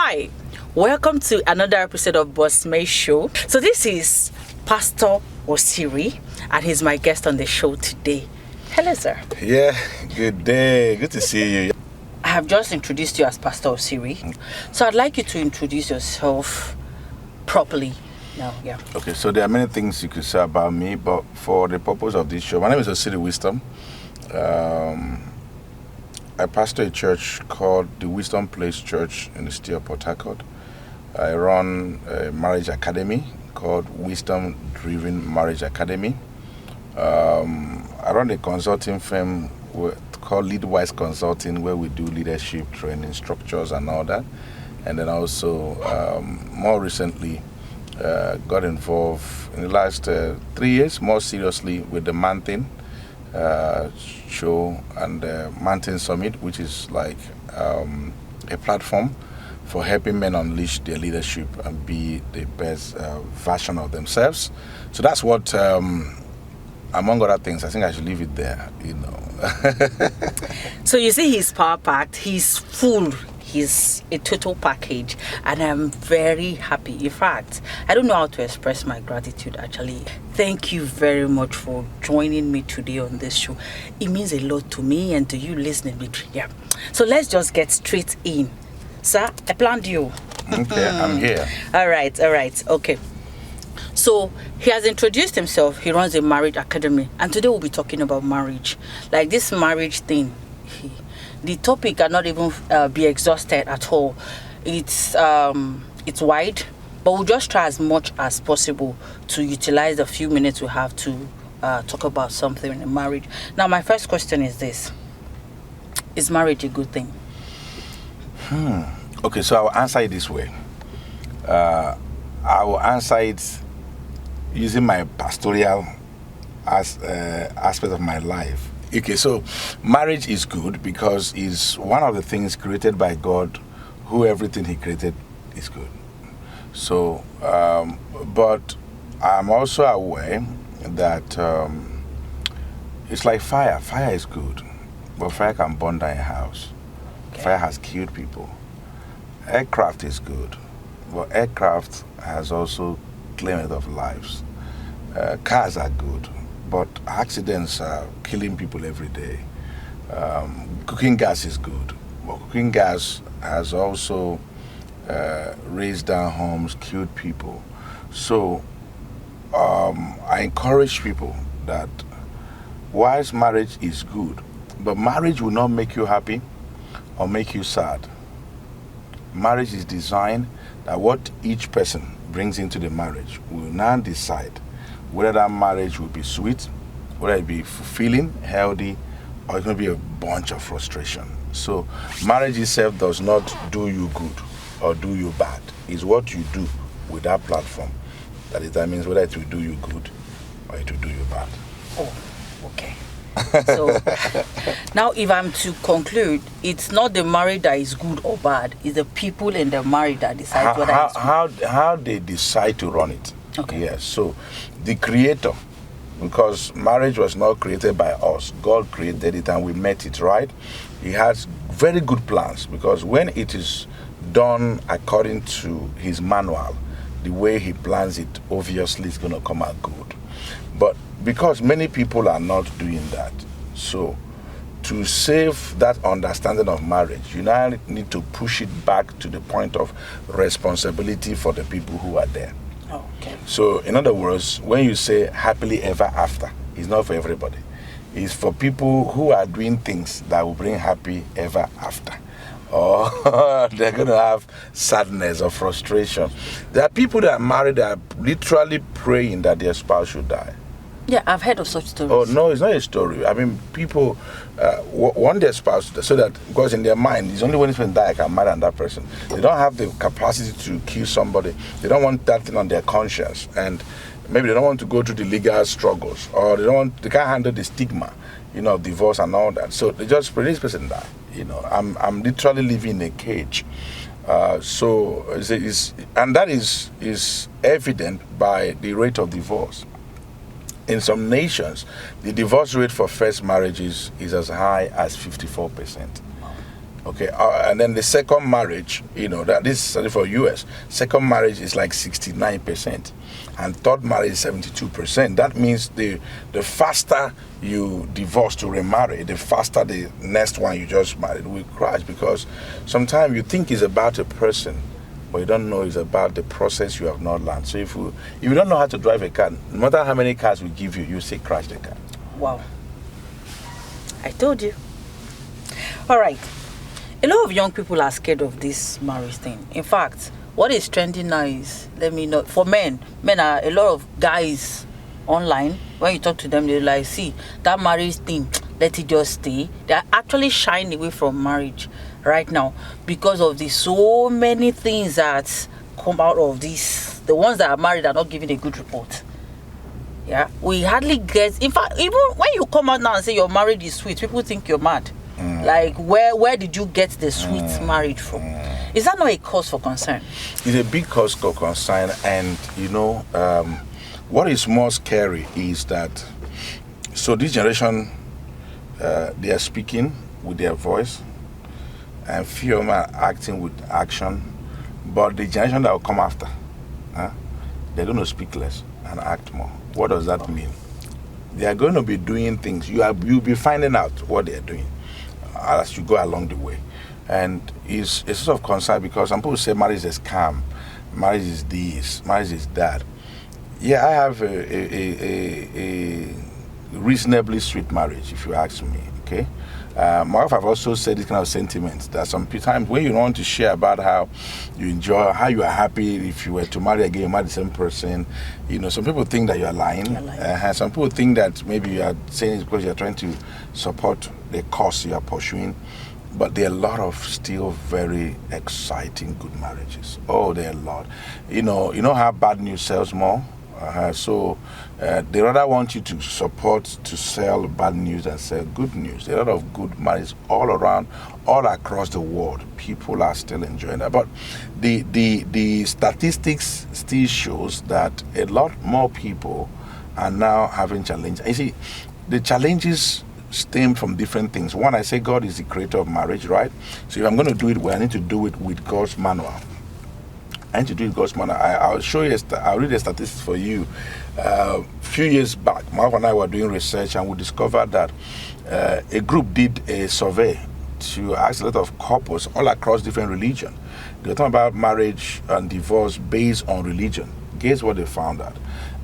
Hi, welcome to another episode of BOSS MAE SHOW. So this is Pastor Osiri, and he's my guest on the show today. Hello, sir. Yeah, good day. Good to see you. I have just introduced you as Pastor Osiri, so I'd like you to introduce yourself properly now. Yeah. Okay, so there are many things you could say about me, but for the purpose of this show, my name is Osiri Wisdom. I pastor a church called the Wisdom Place Church in the city of Port Harcourt. I run a marriage academy called Wisdom Driven Marriage Academy. I run a consulting firm called Leadwise Consulting, where we do leadership training structures and all that. And then also, more recently, got involved in the last 3 years, more seriously, with the Mountain show and the Mountain Summit, which is like a platform for helping men unleash their leadership and be the best version of themselves. So that's what, among other things, I think I should leave it there, So you see, he's power packed, he's full, he's a total package, and I'm very happy. In fact, I don't know how to express my gratitude actually. Thank you very much for joining me today on this show. It means a lot to me and to you listening. Yeah. So let's just get straight in. Sir, I planned you. Okay, I'm here. All right. Okay. So he has introduced himself. He runs a marriage academy, and today we'll be talking about marriage. Like this marriage thing, the topic cannot even be exhausted at all. It's wide, but we'll just try as much as possible to utilize the few minutes we have to talk about something in marriage. Now, my first question is this: is marriage a good thing? Okay, so I'll answer it this way. I will answer it using my pastoral aspect of my life. Okay, so marriage is good because it's one of the things created by God, who everything he created is good. So, but I'm also aware that it's like fire. Fire is good, but fire can burn down a house. Okay. Fire has killed people. Aircraft is good, but aircraft has also claimed of lives. Cars are good, but accidents are killing people every day. Cooking gas is good, but cooking gas has also raised down homes, killed people. So I encourage people that whilst marriage is good, but marriage will not make you happy or make you sad. Marriage is designed that what each person brings into the marriage will now decide whether that marriage will be sweet, whether it be fulfilling, healthy, or it's going to be a bunch of frustration. So marriage itself does not do you good or do you bad. It's what you do with that platform that determines whether it will do you good or it will do you bad. Oh, okay. So now if I'm to conclude, it's not the marriage that is good or bad, it's the people in the marriage that decide whether it's good. How they decide to run it. Okay. Yes, so the creator, because marriage was not created by us, God created it and we met it, right? He has very good plans, because when it is done according to his manual, the way he plans it, obviously it's going to come out good. But because many people are not doing that, so to save that understanding of marriage, you now need to push it back to the point of responsibility for the people who are there. Oh, okay. So in other words, when you say happily ever after, it's not for everybody. It's for people who are doing things that will bring happy ever after. Or they're going to have sadness or frustration. There are people that are married that are literally praying that their spouse should die. Yeah, I've heard of such stories. Oh, no, it's not a story. I mean, people want their spouse so that, because in their mind, it's only when it's been died I can marry that person. They don't have the capacity to kill somebody. They don't want that thing on their conscience. And maybe they don't want to go through the legal struggles, or they can't handle the stigma, of divorce and all that. So they just pray this person die. I'm literally living in a cage. And that is evident by the rate of divorce. In some nations, the divorce rate for first marriages is as high as 54%. Okay, and then the second marriage, that this is for US. Second marriage is like 69%, and third marriage is 72%. That means the faster you divorce to remarry, the faster the next one you just married will crash, because sometimes you think it's about a person, but you don't know it's about the process you have not learned. So if you don't know how to drive a car, no matter how many cars we give you, you say crash the car. Wow. I told you. All right. A lot of young people are scared of this marriage thing. In fact, what is trending now is, let me know, for men are a lot of guys online. When you talk to them, they're like, see, that marriage thing, let it just stay. They're actually shying away from marriage right now because of the so many things that come out of this. The ones that are married are not giving a good report. Yeah, we hardly get, in fact, even when you come out now and say your marriage is sweet, people think you're mad. Like, where did you get the sweet marriage from? Is that not a cause for concern? It's a big cause for concern, and what is more scary is that, so this generation, they are speaking with their voice, and few of them are acting with action, but the generation that will come after, they're going to speak less and act more. What does that mean? They are going to be doing things. You'll be finding out what they're doing as you go along the way. And it's a sort of concern, because some people say marriage is scam, marriage is this, marriage is that. Yeah, I have a reasonably sweet marriage, if you ask me, okay? My wife have also said this kind of sentiments, that some times when you want to share about how you enjoy, how you are happy if you were to marry again, you marry the same person, some people think that you are lying. Some people think that maybe you are saying it because you are trying to support the cause you are pursuing. But there are a lot of still very exciting good marriages. Oh, there are a lot. You know how bad news sells more? So they rather want you to support, to sell bad news than sell good news. There are a lot of good marriages all around, all across the world. People are still enjoying that. But the statistics still shows that a lot more people are now having challenges. You see, the challenges stem from different things. One, I say God is the creator of marriage, right? So if I'm going to do it well, I need to do it with God's manual. I need to do it God's manual. I'll show you, I'll read the statistics for you. A few years back, my wife and I were doing research, and we discovered that a group did a survey to ask a lot of couples all across different religions. They were talking about marriage and divorce based on religion. Guess what they found out?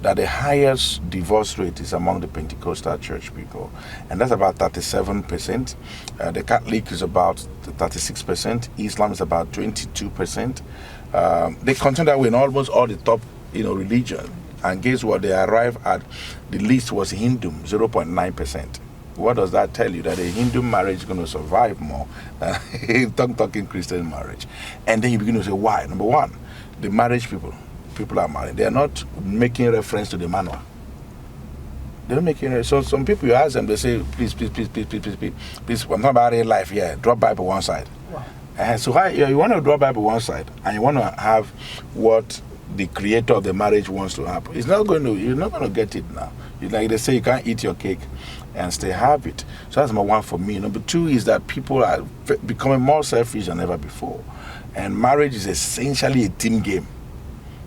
That the highest divorce rate is among the Pentecostal church people, and that's about 37%. The Catholic is about 36%. Islam is about 22%. They continue that way in almost all the top, religion. And guess what? They arrive at the least was Hindu, 0.9%. What does that tell you? That a Hindu marriage is going to survive more than a talking Christian marriage. And then you begin to say, why? Number one, the marriage people are married. They are not making reference to the manual. They don't make it. So some people, you ask them, they say, please, I'm talking about real life here. Drop Bible one side. Wow. So you want to drop Bible one side, and you want to have what the creator of the marriage wants to happen. You're not going to get it now. Like they say, you can't eat your cake and still have it. So that's number one for me. Number two is that people are becoming more selfish than ever before. And marriage is essentially a team game.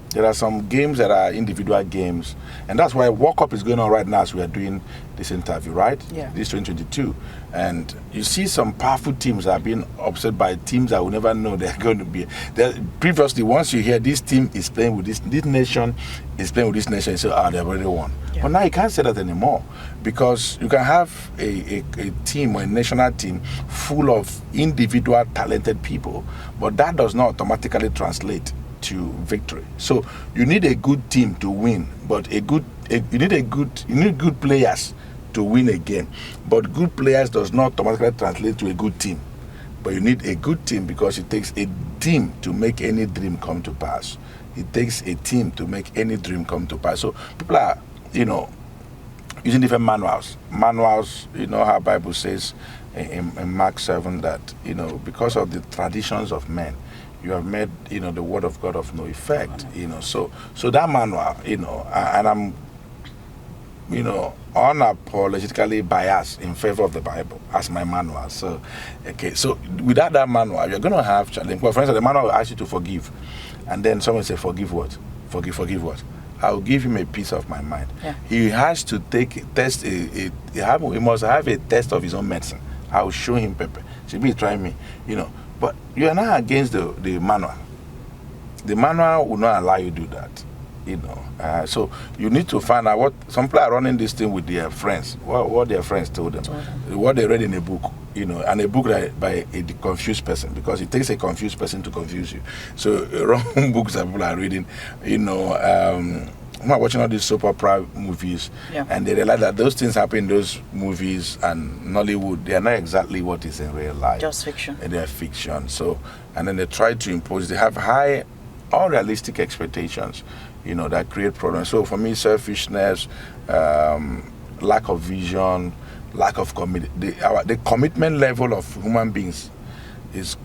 There are some games that are individual games, and that's why World Cup is going on right now as we are doing this interview, right? Yeah. This 2022. And you see some powerful teams that are being upset by teams that will never know they're going to be. Previously, once you hear this team is playing with this nation is playing with this nation, you say, they've already won. Yeah. But now you can't say that anymore, because you can have a team or a national team full of individual talented people, but that does not automatically translate to victory. So you need a good team to win, but you need good players to win a game. But good players does not automatically translate to a good team. But you need a good team, because it takes a team to make any dream come to pass. It takes a team to make any dream come to pass. So people are, using different manuals. How Bible says in Mark 7 that, because of the traditions of men, you have made, the word of God of no effect, So that manual, and unapologetically biased in favor of the Bible as my manual. So, okay, so without that manual, you're going to have challenge. Well, for instance, the manual will ask you to forgive, and then someone say, "Forgive what? Forgive what?" I'll give him a piece of my mind. Yeah. He has to test. He must have a test of his own medicine. I'll show him pepper. She be trying me, But you are not against the manual. The manual will not allow you to do that. So you need to find out what some people are running this thing with their friends. What their friends told them, what they read in a book, and a book by a confused person, because it takes a confused person to confuse you. So wrong books that people are reading, I'm watching all these soap opera movies, and they realize that those things happen in those movies and Nollywood. They are not exactly what is in real life. Just fiction. And they are fiction. So, and then they try to impose. They have high, unrealistic expectations, that create problems. So for me, selfishness, lack of vision, lack of commitment. The commitment level of human beings is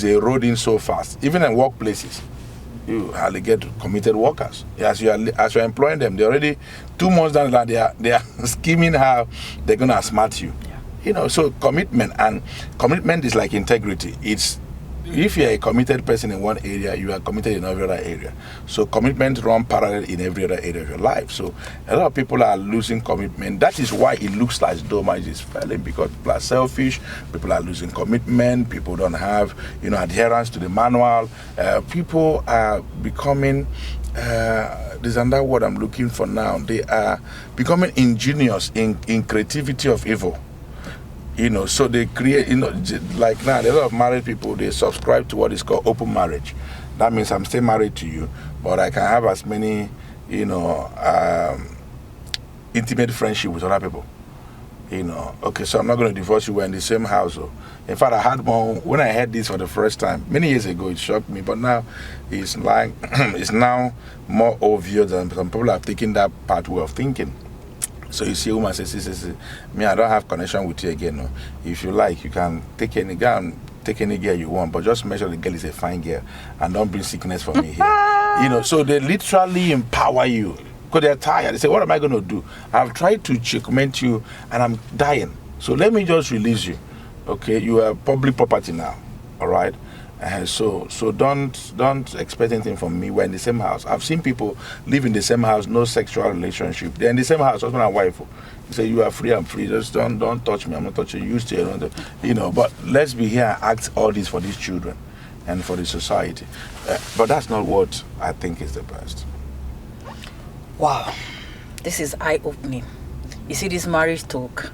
eroding so fast. Even in workplaces, you hardly get committed workers. As you're employing them, they're already 2 months down the line. They are scheming how they're gonna outsmart you. So commitment is like integrity. If you're a committed person in one area, you are committed in every other area. So commitment run parallel in every other area of your life. So a lot of people are losing commitment. That is why it looks like marriage is failing, because people are selfish, people are losing commitment, people don't have adherence to the manual. People are becoming there's another word I'm looking for now. They are becoming ingenious in creativity of evil. So they create, like now, a lot of married people, they subscribe to what is called open marriage. That means I'm still married to you, but I can have as many, intimate friendship with other people. Okay, so I'm not going to divorce you. We're in the same household. In fact, I had one, when I heard this for the first time, many years ago, it shocked me, but now it's like, it's now more obvious, and some people are taking that pathway of thinking. So you see a woman says, me, I don't have connection with you again. No. If you like, you can take any girl you want, but just make sure the girl is a fine girl and don't bring sickness for me here. So they literally empower you because they're tired. They say, what am I going to do? I've tried to checkmate you and I'm dying. So let me just release you. Okay, you are public property now. All right. So don't expect anything from me. We're in the same house. I've seen people live in the same house, no sexual relationship. They're in the same house, husband and wife. You say you are free, I'm free. Just don't touch me. I'm not touching you. But let's be here and act all this for these children and for the society. But that's not what I think is the best. Wow, this is eye-opening. You see this marriage talk.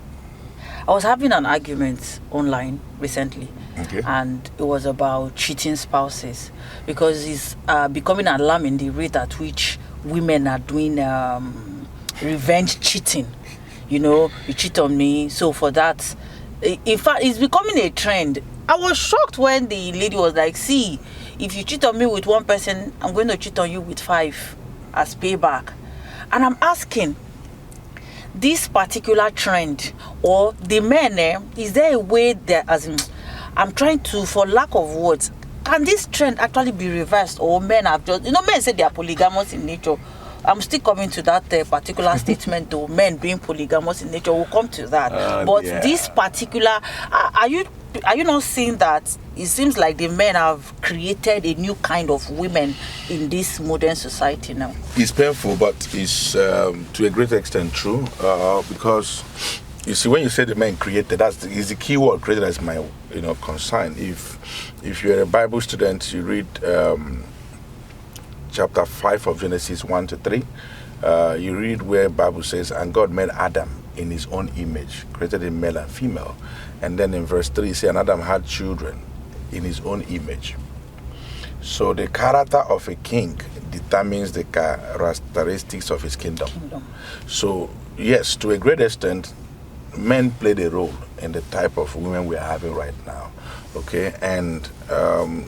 I was having an argument online recently. Okay. And it was about cheating spouses, because it's becoming alarming the rate at which women are doing revenge cheating. You cheat on me, so for that, in fact, it's becoming a trend. I was shocked when the lady was like, see, if you cheat on me with one person, I'm going to cheat on you with 5 as payback. And I'm asking, this particular trend, or the men, is there a way that, as in, I'm trying to, for lack of words, can this trend actually be reversed, or men have just, men say they are polygamous in nature. I'm still coming to that particular statement, though, men being polygamous in nature. We'll come to that. But this particular, are you not seeing that it seems like the men have created a new kind of women in this modern society now? It's painful, but it's to a great extent true, because you see, when you say the men created, is the key word. Created as my concern. If you're a Bible student, you read chapter 5 of Genesis 1-3. You read where Bible says, and God made Adam in his own image, created him male and female. And then in verse 3, you say, and Adam had children in his own image. So the character of a king determines the characteristics of his kingdom. So yes, to a great extent, men played a role in the type of women we are having right now. Okay, and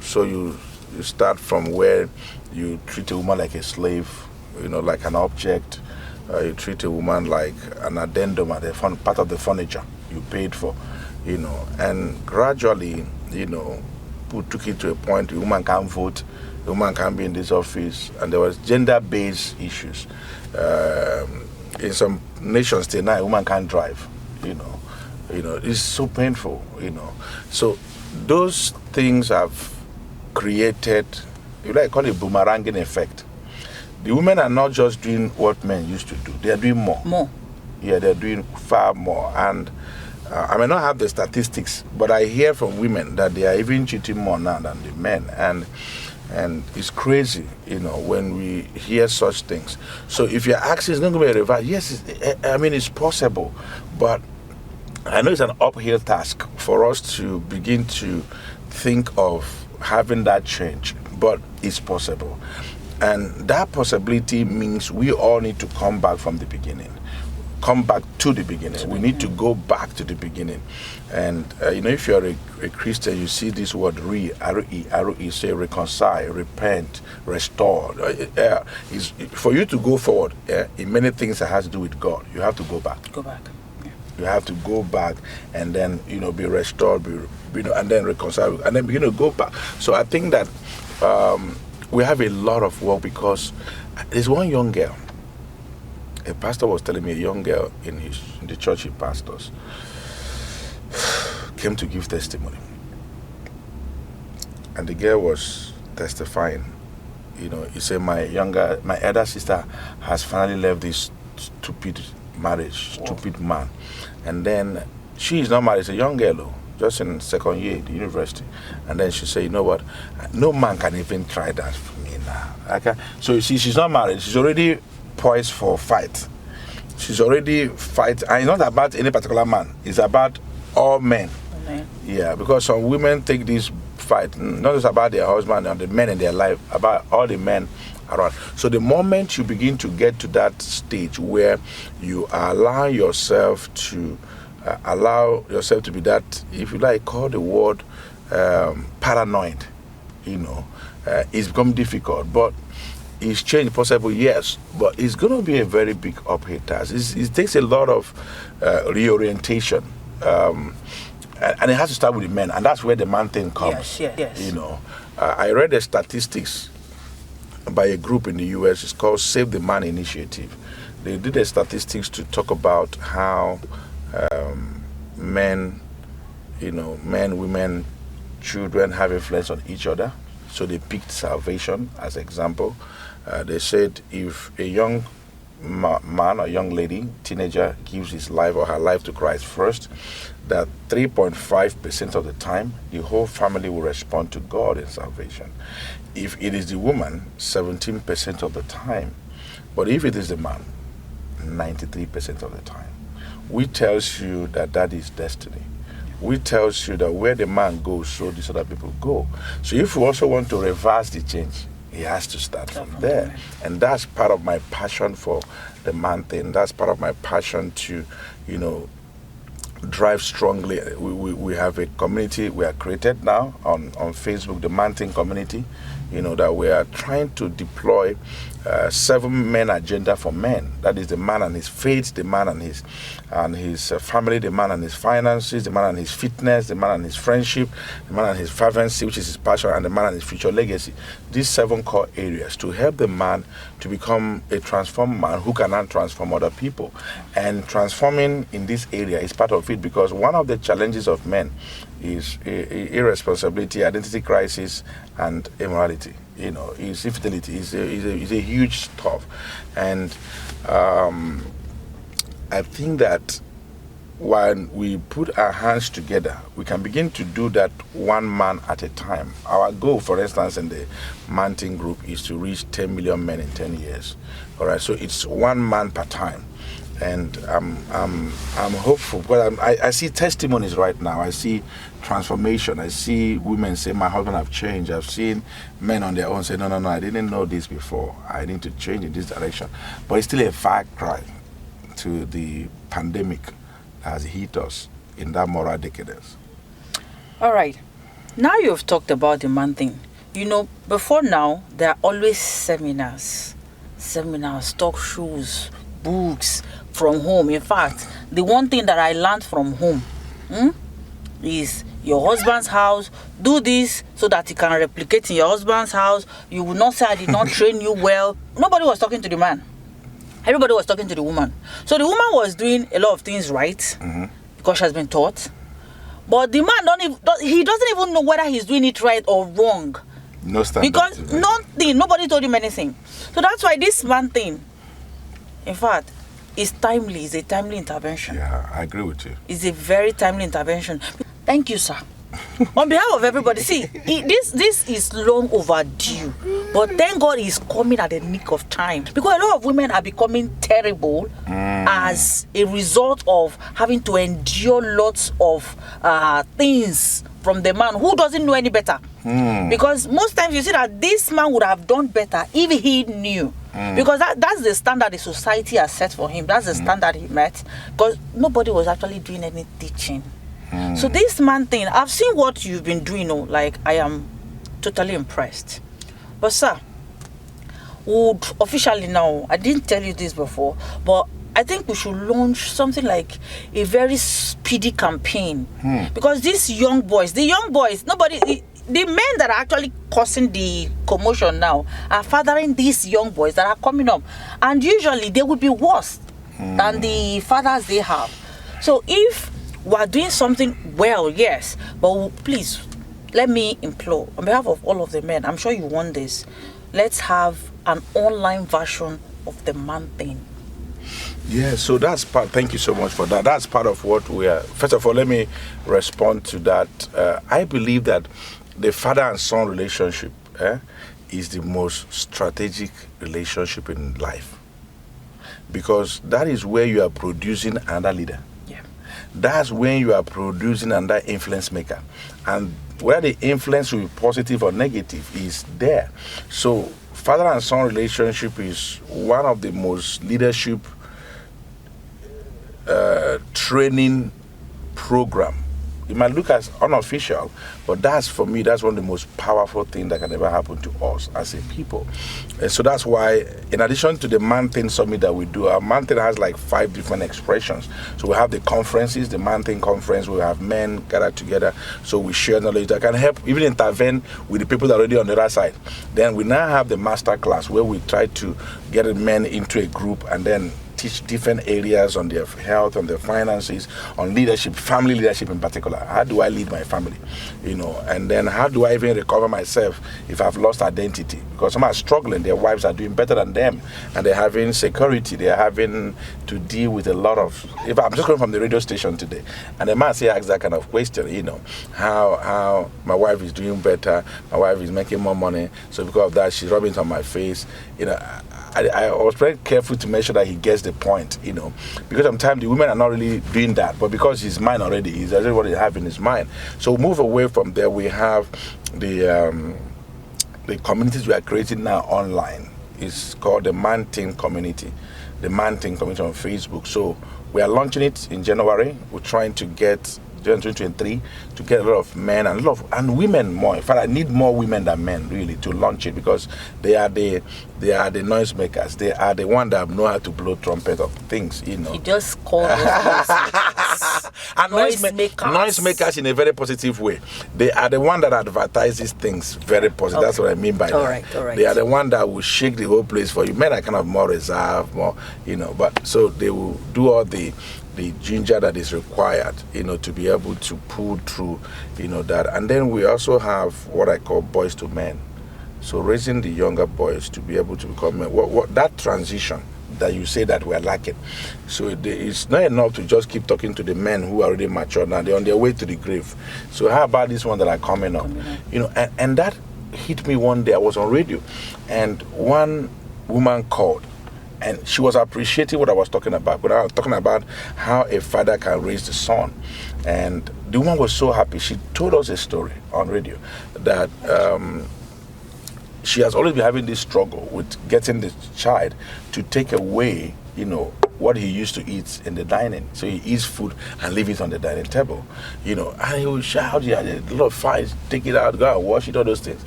so you start from where you treat a woman like a slave, like an object. You treat a woman like an addendum, part of the furniture you paid for, and gradually, people took it to a point the woman can't vote, the woman can't be in this office, and there was gender-based issues. in some nations tonight, a woman can't drive. It's so painful. So those things have created, call it boomeranging effect. The women are not just doing what men used to do; they are doing more. More. Yeah, they're doing far more. And I may not have the statistics, but I hear from women that they are even cheating more now than the men. And it's crazy, when we hear such things. So if you're asking, it's not going to be a reverse. Yes, it's possible, but I know it's an uphill task for us to begin to think of having that change, but it's possible. And that possibility means we all need to come back from the beginning. Come back to the beginning. We need to go back to the beginning. And if you're a Christian, you see this word R-E, say reconcile, repent, restore. For you to go forward in many things that has to do with God, you have to go back. Go back. Yeah. You have to go back and then be restored, and then reconcile, and then begin to go back. So I think that we have a lot of work, because there's one young girl. A pastor was telling me, a young girl in the church he pastors came to give testimony. And the girl was testifying. He said, my elder sister has finally left this stupid marriage, stupid man. And then she is not married, it's a young girl, though, just in second year at the university. And then she said, you know what, no man can even try that for me now. Okay? So you see, she's not married, she's already poised for fight. She's already fight, and it's not about any particular man, it's about all men. Amen. Yeah, because some women take this fight not just about their husband and the men in their life, about all the men around. So the moment you begin to get to that stage where you allow yourself to be that, if you like, call the word paranoid, it's become difficult. But is change possible? Yes, but it's going to be a very big uphill task. It takes a lot of reorientation, and it has to start with the men, and that's where the man thing comes. Yes. I read the statistics by a group in the U.S. It's called Save the Man Initiative. They did the statistics to talk about how men, women, children have influence on each other. So they picked salvation as example. They said if a young man or young lady, teenager, gives his life or her life to Christ first, that 3.5% of the time, the whole family will respond to God in salvation. If it is the woman, 17% of the time. But if it is the man, 93% of the time. Which tells you that is destiny. Which tells you that where the man goes, so these other people go. So if you also want to reverse the change, it has to start from there. And that's part of my passion for the man thing. That's part of my passion to, drive strongly. We have a community we are created now on Facebook, the Man Thing community, that we are trying to deploy 7 men agenda for men. That is the man and his faith, the man and his family, the man and his finances, the man and his fitness, the man and his friendship, the man and his fervency, which is his passion, and the man and his future legacy. These 7 core areas to help the man to become a transformed man who can now transform other people. And transforming in this area is part of it, because one of the challenges of men is irresponsibility, identity crisis, and immorality. Is infidelity is a huge stuff. And I think that when we put our hands together, we can begin to do that one man at a time. Our goal, for instance, in the Mountain Group is to reach 10 million men in 10 years. All right, so it's one man per time. And I'm hopeful, but I see testimonies right now. I see transformation. I see women say, my husband have changed. I've seen men on their own say, no, I didn't know this before. I need to change in this direction. But it's still a far cry to the pandemic that has hit us in that moral decadence. All right. Now you've talked about the man thing. Before now, there are always seminars, talk shows, books from home. In fact, the one thing that I learned from home is your husband's house. Do this so that you can replicate in your husband's house. You will not say I did not train you well. Nobody was talking to the man. Everybody was talking to the woman. So the woman was doing a lot of things right because she has been taught. But the man he doesn't even know whether he's doing it right or wrong. No standard. Because nobody told him anything. So that's why this man thing, in fact, is timely. It's a timely intervention. Yeah, I agree with you. It's a very timely intervention. Thank you, sir. On behalf of everybody, see, this is long overdue, but thank God he's coming at the nick of time, because a lot of women are becoming terrible as a result of having to endure lots of things from the man who doesn't know any better. Because most times you see that this man would have done better if he knew. Because that's the standard the society has set for him. That's the standard he met, because nobody was actually doing any teaching. So this man thing, I've seen what you've been doing, like I am totally impressed. But sir, would officially now, I didn't tell you this before, but I think we should launch something like a very speedy campaign. Because these young boys, the men that are actually causing the commotion now are fathering these young boys that are coming up, and usually they will be worse than the fathers they have. So if we are doing something well, yes, but please, let me implore, on behalf of all of the men, I'm sure you want this, let's have an online version of the man thing. Yeah, so that's part. Thank you so much for that. That's part of what we are. First of all, let me respond to that. I believe that the father and son relationship is the most strategic relationship in life, because that is where you are producing another leader. That's when you are producing another influence maker, and where the influence will be positive or negative is there. So father and son relationship is one of the most leadership training program. It might look as unofficial, but that's, for me, that's one of the most powerful things that can ever happen to us as a people. And so that's why, in addition to the Man Thing Summit that we do, our Man Thing has like 5 different expressions. So we have the conferences, the Man Thing Conference, we have men gathered together, so we share knowledge that can help even intervene with the people that are already on the other side. Then we now have the master class, where we try to get the men into a group and then teach different areas on their health, on their finances, on leadership, family leadership in particular. How do I lead my family? And then how do I even recover myself if I've lost identity? Because some are struggling, their wives are doing better than them, and they're having security, they're having to deal with a lot of, if I'm just coming from the radio station today, and the man asks that kind of question, how my wife is doing better, my wife is making more money, so because of that, she's rubbing it on my face, I was very careful to make sure that he gets the point, because sometimes the women are not really doing that, but because his mind already is, that's what he has in his mind. So move away from there. We have the communities we are creating now online. It's called the Man Thing Community, the Man Thing Community on Facebook. So we are launching it in January. We're trying to get 2023 to get a lot of men and women more. In fact, I need more women than men really to launch it, because they are the noise makers. They are the one that know how to blow trumpet of things. You just call those and noise makers in a very positive way. They are the one that advertise these things very positive. Okay. That's what I mean by that. All right. They are the one that will shake the whole place for you. Men are kind of more reserved, more but so they will do all the ginger that is required, to be able to pull through, that. And then we also have what I call boys to men. So raising the younger boys to be able to become men. What that transition that you say that we're lacking. So it's not enough to just keep talking to the men who are already mature now. They're on their way to the grave. So how about this one that are coming up? And that hit me one day. I was on radio, and one woman called, and she was appreciating what I was talking about. But I was talking about how a father can raise the son. And the woman was so happy. She told us a story on radio that she has always been having this struggle with getting the child to take away, what he used to eat in the dining. So he eats food and leave it on the dining table, and he will shout, a lot of fights, take it out, go and wash it, all those things.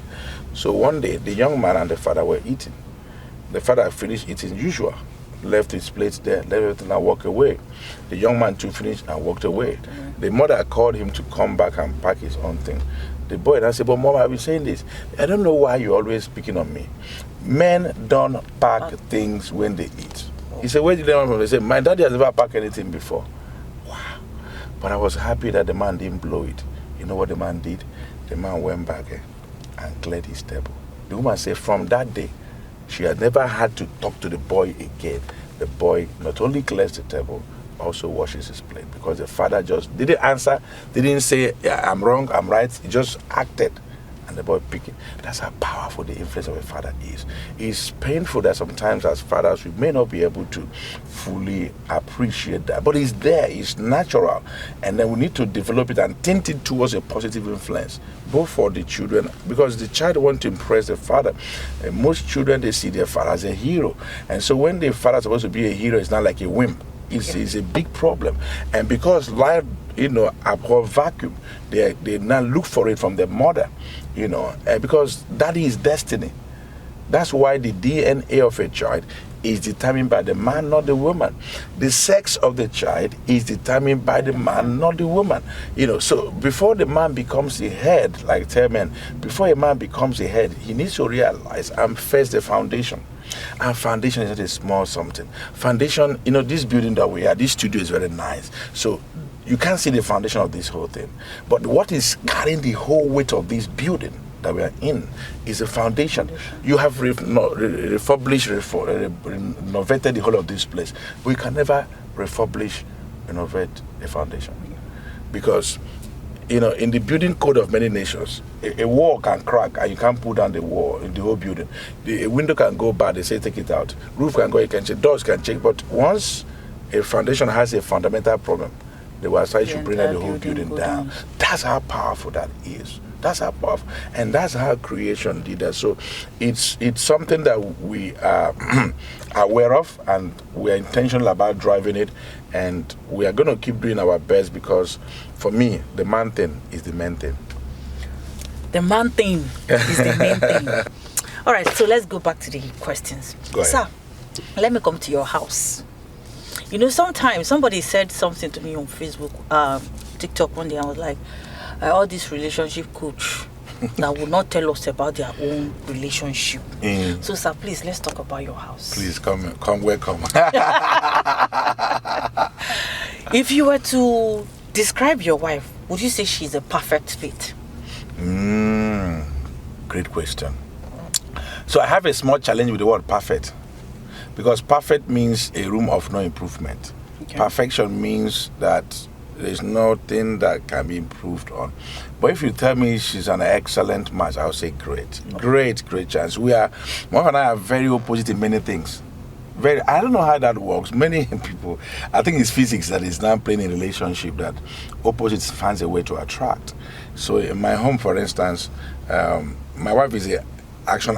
So one day, the young man and the father were eating. The father finished eating usual, left his plate there, left everything and walked away. The young man too finished and walked away. The mother called him to come back and pack his own thing. The boy then said, but Mom, I've been saying this. I don't know why you're always picking on me. Men don't pack things when they eat. Oh. He said, where did you learn from? He said, my daddy has never packed anything before. Wow. But I was happy that the man didn't blow it. You know what the man did? The man went back and cleared his table. The woman said from that day, she had never had to talk to the boy again. The boy not only clears the table, also washes his plate, because the father just didn't answer, didn't say, yeah, I'm wrong, I'm right. He just acted. And the boy picked it. That's how powerful the influence of a father is. It's painful that sometimes as fathers we may not be able to fully appreciate that, but it's there, it's natural, and then we need to develop it and tint it towards a positive influence, both for the children, because the child wants to impress the father. And most children, they see their father as a hero, and so when the father is supposed to be a hero, it's not like a wimp. It's a big problem. And because life, abhor vacuum, they now look for it from their mother, because that is destiny. That's why the DNA of a child is determined by the man, not the woman. The sex of the child is determined by the man, not the woman. So before the man becomes a head, like tell men, before a man becomes a head, he needs to realize and first the foundation. And foundation is not a small something. Foundation, this building that we are, this studio is very nice. So you can't see the foundation of this whole thing. But what is carrying the whole weight of this building that we are in is a foundation. You have refurbished, renovated the whole of this place. We can never renovate a foundation. Because in the building code of many nations, a wall can crack and you can't pull down the wall in the whole building. A window can go bad, they say take it out. Roof can go, you can check, doors can check. But once a foundation has a fundamental problem, they will decide to bring the whole building down. That's how powerful that is. That's how powerful. And that's how creation did that. So it's something that we are aware of, and we are intentional about driving it, and we are going to keep doing our best, because for me, the man thing is the main thing. The man thing is the main thing. All right, so let's go back to the questions. Go ahead. Sir, let me come to your house. Sometimes somebody said something to me on Facebook, TikTok one day. I was like, all this relationship coach that will not tell us about their own relationship. So, sir, please, let's talk about your house. Please come, welcome. If you were to describe your wife, would you say she's a perfect fit? Great question. So I have a small challenge with the word perfect, because perfect means a room of no improvement. Okay. Perfection means that there's nothing that can be improved on. But if you tell me she's an excellent match, I'll say great. Great chance. My wife and I are very opposite in many things. I don't know how that works. Many people, I think it's physics that is now playing in relationship, that opposites finds a way to attract. So in my home, for instance, my wife is a action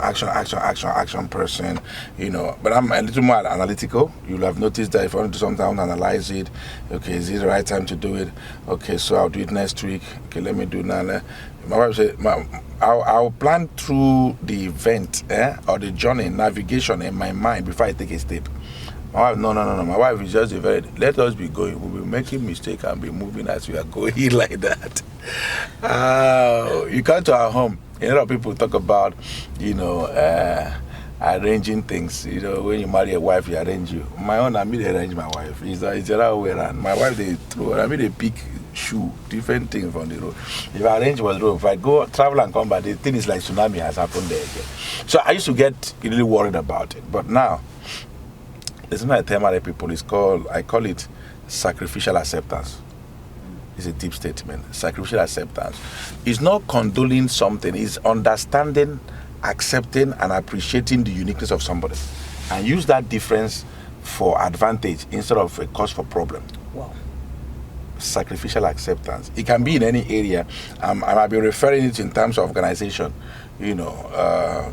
person, but I'm a little more analytical. You'll have noticed that if I want to do something, I want to analyze it. Okay, is it the right time to do it? Okay, so I'll do it next week. Okay, let me do now. My wife said, I'll plan through the event or the journey, navigation in my mind before I take a step. My wife, no. My wife is just let us be going. We'll be making mistakes and be moving as we are going like that. You come to our home. A lot of people talk about, arranging things. When you marry a wife, you arrange you. My own, I mean, arrange my wife. It's the other way around. My wife, they pick shoe, different things from the road. If I arrange was road, if I go travel and come back, the thing is like tsunami has happened there again. So I used to get really worried about it. But now, there's something I tell my people, I call it sacrificial acceptance. It's a deep statement. Sacrificial acceptance. It's not condoling something, it's understanding, accepting, and appreciating the uniqueness of somebody, and use that difference for advantage instead of a cause for problem. Wow. Sacrificial acceptance. It can be in any area. I might be referring it in terms of organization.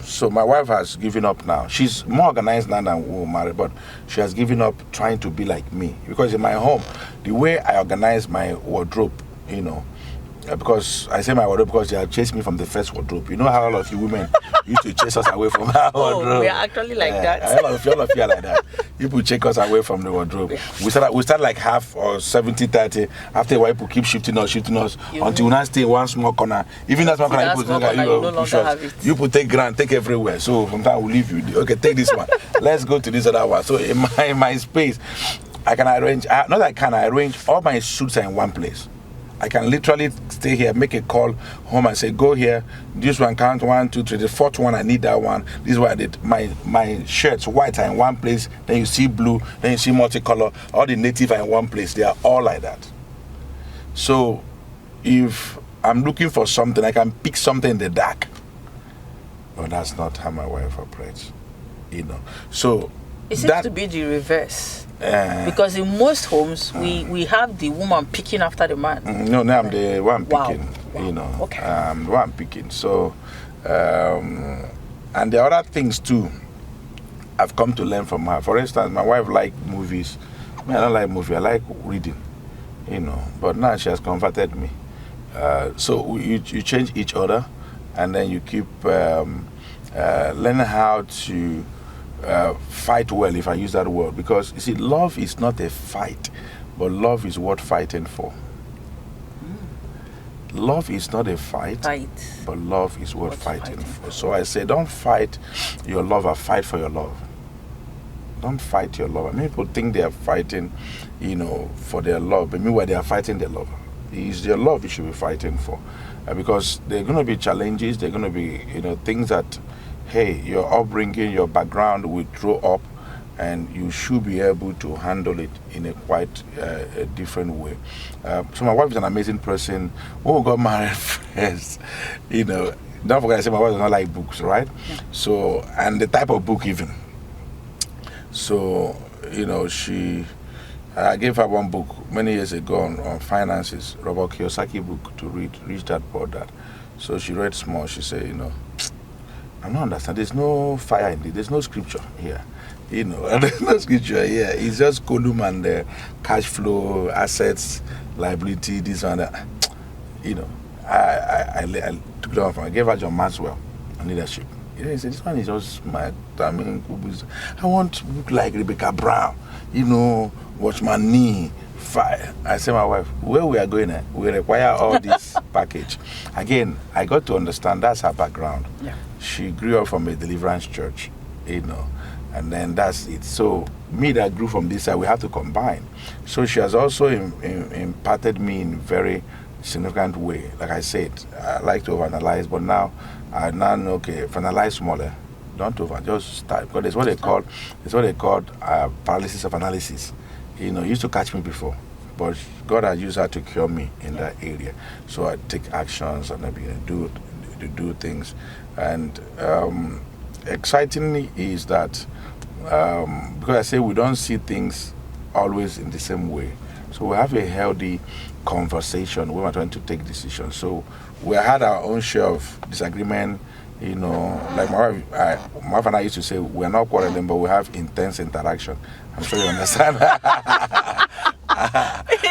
So my wife has given up now. She's more organized now than we were married, but she has given up trying to be like me. Because in my home, the way I organize my wardrobe, because I say my wardrobe because they have chased me from the first wardrobe. You know how all of you women used to chase us away from our wardrobe. Oh, we are actually like that. All of you are like that. People chase us away from the wardrobe. We start like half or 70-30. After a while, people keep shifting us until we now stay in one small corner. Even that small corner, you put take ground, take everywhere. So sometimes we leave you. Okay, take this one. Let's go to this other one. So in my space, I can arrange. I arrange all my suits are in one place. I can literally stay here, make a call home and say, go here, this one count 1, 2, 3, the fourth one I need that one. This is what I did. My shirts white are in one place, then you see blue, then you see multicolor. All the native are in one place. They are all like that. So if I'm looking for something, I can pick something in the dark. But that's not how my wife operates. So it seems to be the reverse. Because in most homes we have the woman picking after the man. No, I'm the one picking. Wow. Okay. I'm the one picking. So, and there are other things too. I've come to learn from her. For instance, my wife likes movies. I don't like movies. I like reading. But now she has converted me. So you change each other, and then you keep learning how to. Fight well, if I use that word, because you see, love is not a fight, but love is worth fighting for. Love is not a fight, but love is worth fighting for. So I say, don't fight your lover, fight for your love. Don't fight your lover. Many people think they are fighting, for their love, but meanwhile they are fighting their lover. It's their love you should be fighting for, because there are going to be challenges. There are going to be, things that. Hey, your upbringing, your background will throw up, and you should be able to handle it in a quite a different way. So my wife is an amazing person. When we got married first, don't forget I said my wife does not like books, right? Yeah. So, and the type of book even. So, I gave her one book many years ago on finances, Robert Kiyosaki book to read, Rich Dad Poor Dad. So she read small, she said, I'm not understanding. There's no fire in it. There's no scripture here. There's no scripture here. It's just column and cash flow, assets, liability, this and that. I took it off. I gave her John Maxwell on leadership. He said, this one is just smart. I want to look like Rebecca Brown. Watchman Nee. Fire. I said, my wife, where we are going, we require all this package. Again, I got to understand that's her background. Yeah. She grew up from a deliverance church, and then that's it. So me that grew from this side, we have to combine. So she has also imparted me in a very significant way. Like I said, I like to overanalyze, but now I know, okay, if analyze smaller, don't over, just start. Because it's what they call paralysis of analysis. Used to catch me before, but God has used her to cure me in that area. So I take actions and I begin to do things. And excitingly is that because I say we don't see things always in the same way. So we have a healthy conversation when we're trying to take decisions. So we had our own share of disagreement. Like my wife and I used to say, we're not quarreling, but we have intense interaction. I'm sure you understand.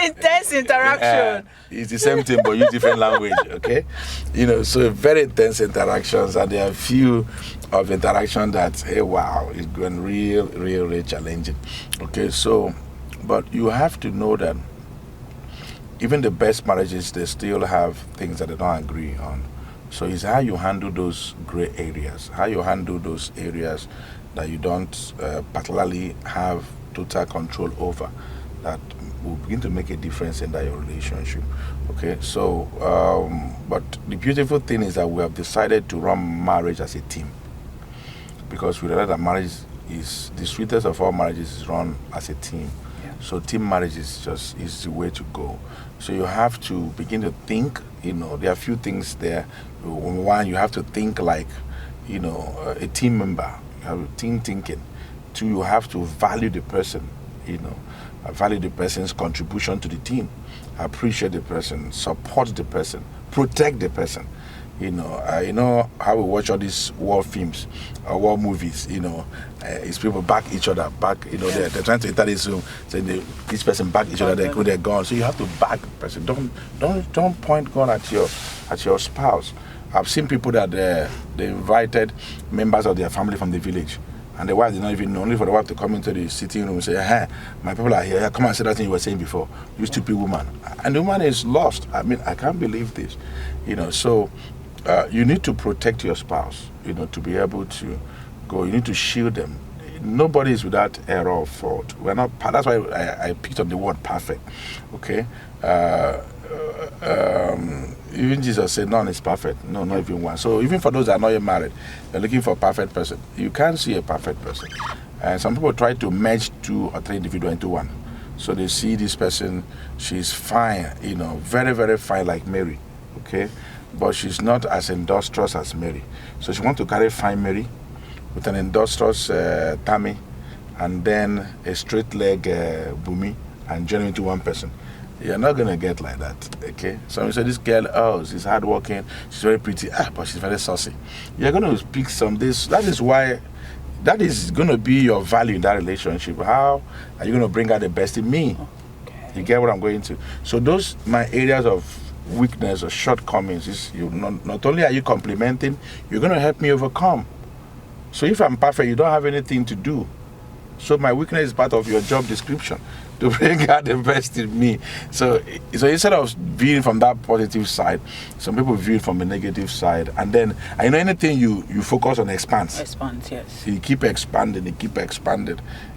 Intense interaction. It's the same thing, but use different language, okay? So very intense interactions, and there are a few of interaction that, hey, wow, it's going real challenging. Okay, so, but you have to know that even the best marriages, they still have things that they don't agree on. So it's how you handle those gray areas, how you handle those areas that you don't particularly have total control over, that will begin to make a difference in that your relationship. Okay, so, but the beautiful thing is that we have decided to run marriage as a team, because we realize that marriage is the sweetest of all marriages is run as a team. Yeah. So team marriage is the way to go. So you have to begin to think, there are a few things there. One, you have to think like, a team member. You have team thinking. Two, you have to value the person, value the person's contribution to the team, appreciate the person, support the person, protect the person. You know how we watch all these war films or war movies. It's people back each other, they're trying to enter this room, so each person back each other, they put their gun. So you have to back the person. Don't point gun at your spouse. I've seen people that they invited members of their family from the village, and the wife did not even know, only for the wife to come into the sitting room and say, "Hey, my people are here. Come and say that thing you were saying before. You stupid woman." And the woman is lost. I mean, I can't believe this. So you need to protect your spouse. To be able to go. You need to shield them. Nobody is without error or fault. We're not. That's why I picked on the word perfect. Okay. Even Jesus said none is perfect. No, not even one. So even for those that are not yet married, they're looking for a perfect person. You can't see a perfect person. And some people try to merge 2 or 3 individuals into one. So they see this person, she's fine, very, very fine like Mary. Okay? But she's not as industrious as Mary. So she wants to carry fine Mary with an industrious Tammy, and then a straight leg Bumi, and join into one person. You're not going to get like that, okay? So you say, this girl, she's hardworking, she's very pretty, but she's very saucy. You're going to pick some this. That is why, that is going to be your value in that relationship. How are you going to bring out the best in me? Okay. You get what I'm going to? So those, my areas of weakness or shortcomings, is not only are you complimenting, you're going to help me overcome. So if I'm perfect, you don't have anything to do. So my weakness is part of your job description, to bring out the best in me. So instead of viewing from that positive side, some people view it from the negative side. And then, anything you focus on expands. Expands, yes. You keep expanding,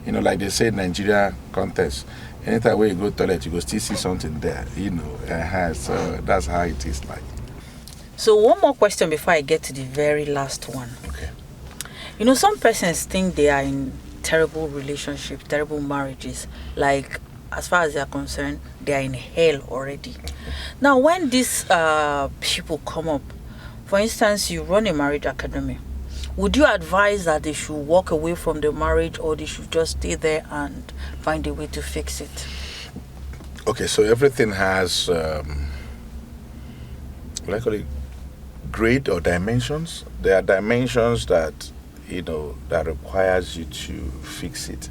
like they say in Nigeria contest. Anytime where you go to the toilet, you go still see something there, So that's how it is like. So one more question before I get to the very last one. Okay. Some persons think they are in terrible relationships, terrible marriages, like as far as they are concerned, they are in hell already. Now when these people come up, for instance, you run a marriage academy, would you advise that they should walk away from the marriage, or they should just stay there and find a way to fix it? Okay, so everything has grade or dimensions. There are dimensions that that requires you to fix it.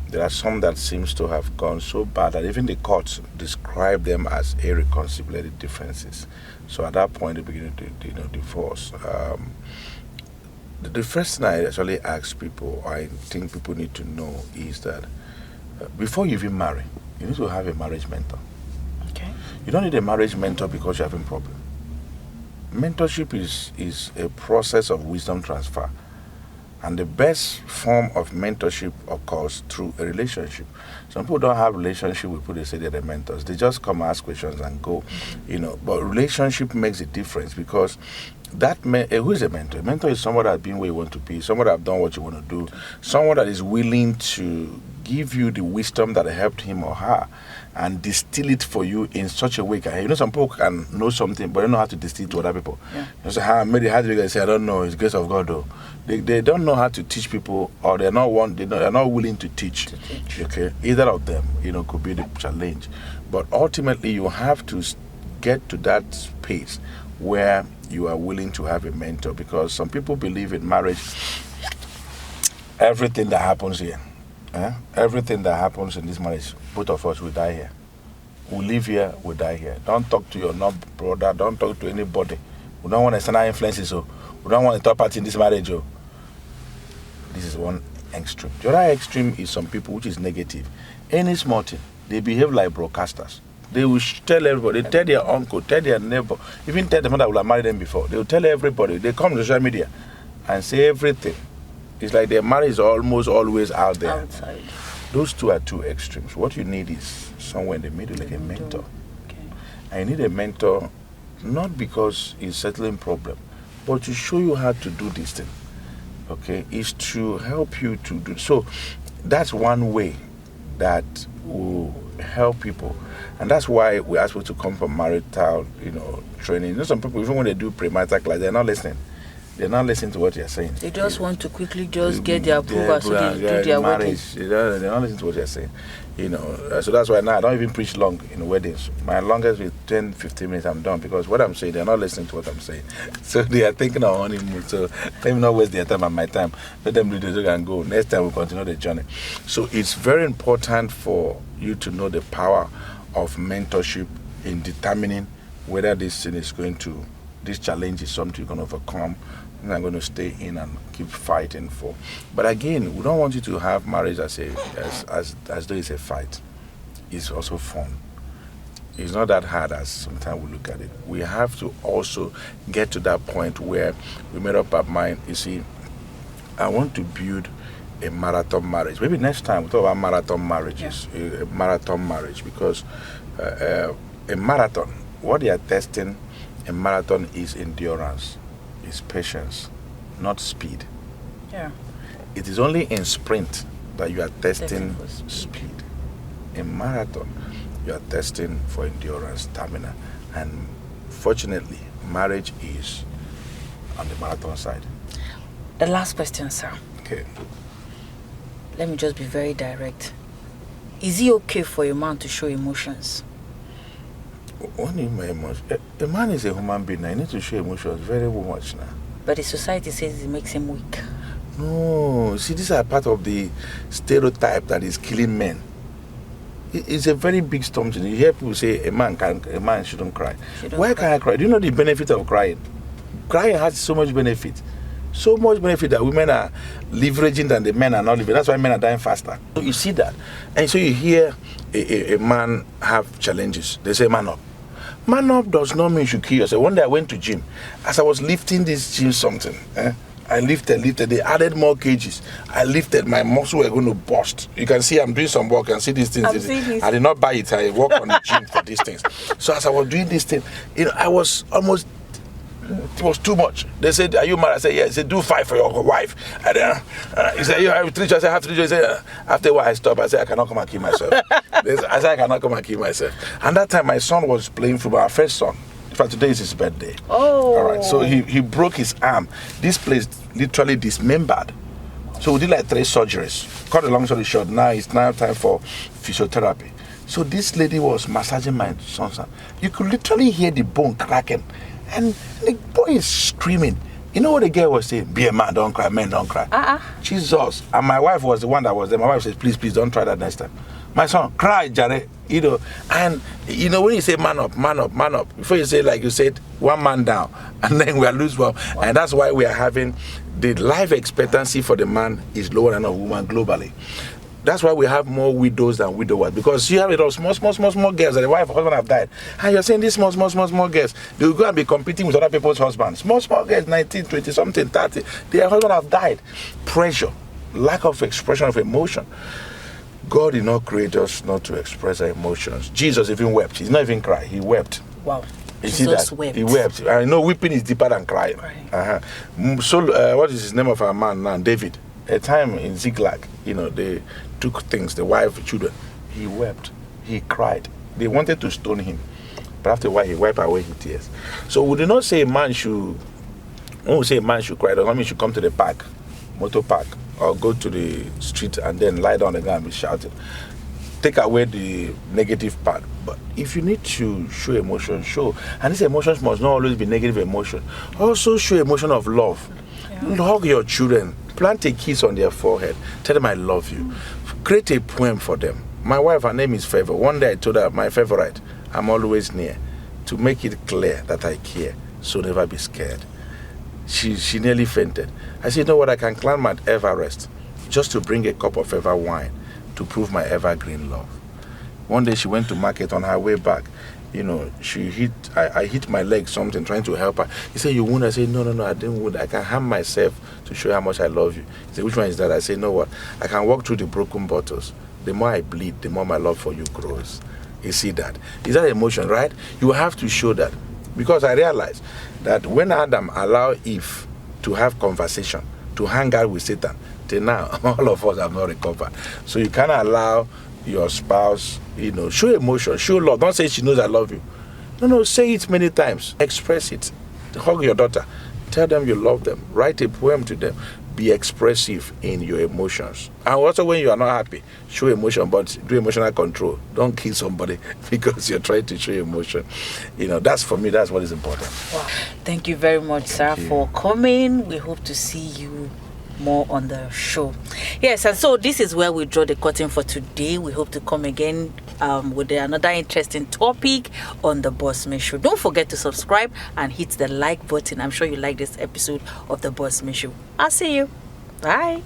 There are some that seems to have gone so bad that even the courts describe them as irreconcilable differences. So at that point, they begin to divorce. The first thing I actually ask people, I think people need to know, is that before you even marry, you need to have a marriage mentor. Okay. You don't need a marriage mentor because you're having a problem. Mentorship is a process of wisdom transfer. And the best form of mentorship occurs through a relationship. Some people don't have relationship with people, they say they're the mentors. They just come ask questions and go, But relationship makes a difference, because who is a mentor? A mentor is someone that's been where you want to be, someone that have done what you want to do, someone that is willing to give you the wisdom that helped him or her and distill it for you in such a way. Some people can know something, but they don't know how to distill it to other people. Yeah. So how many how do you say, I don't know, it's grace of God though. They don't know how to teach people, or they're not willing to teach. Okay, either of them, could be the challenge. But ultimately, you have to get to that space where you are willing to have a mentor, because some people believe in marriage, everything that happens here, everything that happens in this marriage, both of us will die here. We live here, we die here. Don't talk to your brother, don't talk to anybody. We don't want external influences, so we don't want a third party in this marriage. This is one extreme. The other extreme is some people which is negative. Any small thing, they behave like broadcasters. They will tell everybody, tell their uncle, tell their neighbor, even tell the mother who have married them before. They will tell everybody. They come to social media and say everything. It's like their marriage is almost always out there. Outside. Those two are two extremes. What you need is somewhere in the middle, like a mentor. Okay. I need a mentor, not because he's settling problem, but to show you how to do this thing. Okay, is to help you to do. So that's one way that will help people, and that's why we ask people to come for marital, training. Some people, even when they do premarital class, they're not listening. They're not listening to what you're saying. They just want to quickly just get their approval so they do their wedding. They're not listening to what you're saying. So that's why now I don't even preach long in weddings. My longest is 10, 15 minutes, I'm done, because what I'm saying, they're not listening to what I'm saying. So they are thinking of honeymoon. So let me not waste their time and my time. Let them do this and go. Next time we'll continue the journey. So it's very important for you to know the power of mentorship in determining whether this challenge is something you're going to overcome and I'm going to stay in and keep fighting for. But again, we don't want you to have marriage as though it's a fight. It's also fun. It's not that hard as sometimes we look at it. We have to also get to that point where we made up our mind. You see, I want to build a marathon marriage. Maybe next time we'll talk about marathon marriages. A marathon marriage, because a marathon, what they are testing, a marathon is endurance, is patience, not speed. Yeah. It is only in sprint that you are testing speed. In marathon, you are testing for endurance, stamina, and fortunately, marriage is on the marathon side. The last question, sir. Okay. Let me just be very direct. Is it okay for a man to show emotions? What do you mean emotions? A man is a human being. I need to show emotions very much now. But the society says it makes him weak. No, see, these are part of the stereotype that is killing men. It's a very big storm. You hear people say a man shouldn't cry. Why can't I cry? Do you know the benefit of crying? Crying has so much benefit. So much benefit that women are leveraging than the men are not leveraging. That's why men are dying faster. So you see that. And so you hear a man have challenges. They say, man up. Man up does not mean you should kill yourself. One day I went to gym. As I was lifting this gym something, I lifted. They added more kgs. I lifted. My muscles were going to burst. You can see I'm doing some work. You can see these things. I did not buy it. I work on the gym for these things. So as I was doing this thing, I was almost... It was too much. They said, "Are you married?" I said, "Yeah." He said, "Do 5 for your wife." And he said, "You have 3 children?" I said, "I have 3 children." He said, after a while, I stopped. I said, "I cannot come and kill myself." I said, "I cannot come and kill myself." And that time, my son was playing football. Our first son. In fact, today is his birthday. Oh. All right. So he broke his arm. This place literally dismembered. So we did like 3 surgeries. Cut a long story short. Now it's time for physiotherapy. So this lady was massaging my son's arm. You could literally hear the bone cracking. And the boy is screaming. You know what the girl was saying? Be a man, don't cry. Men don't cry. Jesus. And my wife was the one that was there. My wife says, please, don't try that next time. My son, cry, Jare. And when you say man up, before you say, like you said, one man down, and then we are lose one. Wow. And that's why we are having the life expectancy for the man is lower than a woman globally. That's why we have more widows than widowers, because you have a lot of small girls that the wife or husband have died. And you're saying these small girls, they will go and be competing with other people's husbands. Small girls, 19, 20 something, 30, their husband have died. Pressure, lack of expression of emotion. God did not create us not to express our emotions. Jesus even wept. He's not even crying. He wept. Wow. You see that? Wept. He wept. I know weeping is deeper than crying. So what is his name of our man now? David. A time in Ziklag, they took things, the wife, the children. He wept. He cried. They wanted to stone him. But after a while, he wiped away his tears. So we do not say a man should cry. Does not mean he should come to the park, motor park, or go to the street and then lie down on the ground and be shouting. Take away the negative part. But if you need to show emotion, show. And these emotions must not always be negative emotion. Also show emotion of love. Yeah. Hug your children. Plant a kiss on their forehead. Tell them I love you. Create a poem for them. My wife, her name is Favor. One day I told her, my favorite, I'm always near. To make it clear that I care. So never be scared. She nearly fainted. I said, you know what, I can climb Mount Everest just to bring a cup of ever wine to prove my evergreen love. One day she went to market. On her way back, I hit my leg something trying to help her. He said, you wound? I said, no, I didn't wound. I can harm myself to show how much I love you. He said, which one is that? I said, you know what? I can walk through the broken bottles. The more I bleed, the more my love for you grows. You see that? Is that emotion, right? You have to show that. Because I realized that when Adam allowed Eve to have conversation, to hang out with Satan, till now, all of us have not recovered. So you cannot allow your spouse, show emotion, show love. Don't say she knows I love you. No, say it many times. Express it. Hug your daughter. Tell them you love them. Write a poem to them. Be expressive in your emotions. And also when you are not happy, show emotion, but do emotional control. Don't kill somebody because you're trying to show emotion. That's for me, that's what is important. Wow. Thank you very much, sir, for coming. We hope to see you more on the show. Yes, and so this is where we draw the curtain for today. We hope to come again with another interesting topic on the Boss MAE Show. Don't forget to subscribe and hit the like button. I'm sure you like this episode of the Boss MAE Show. I'll see you. Bye.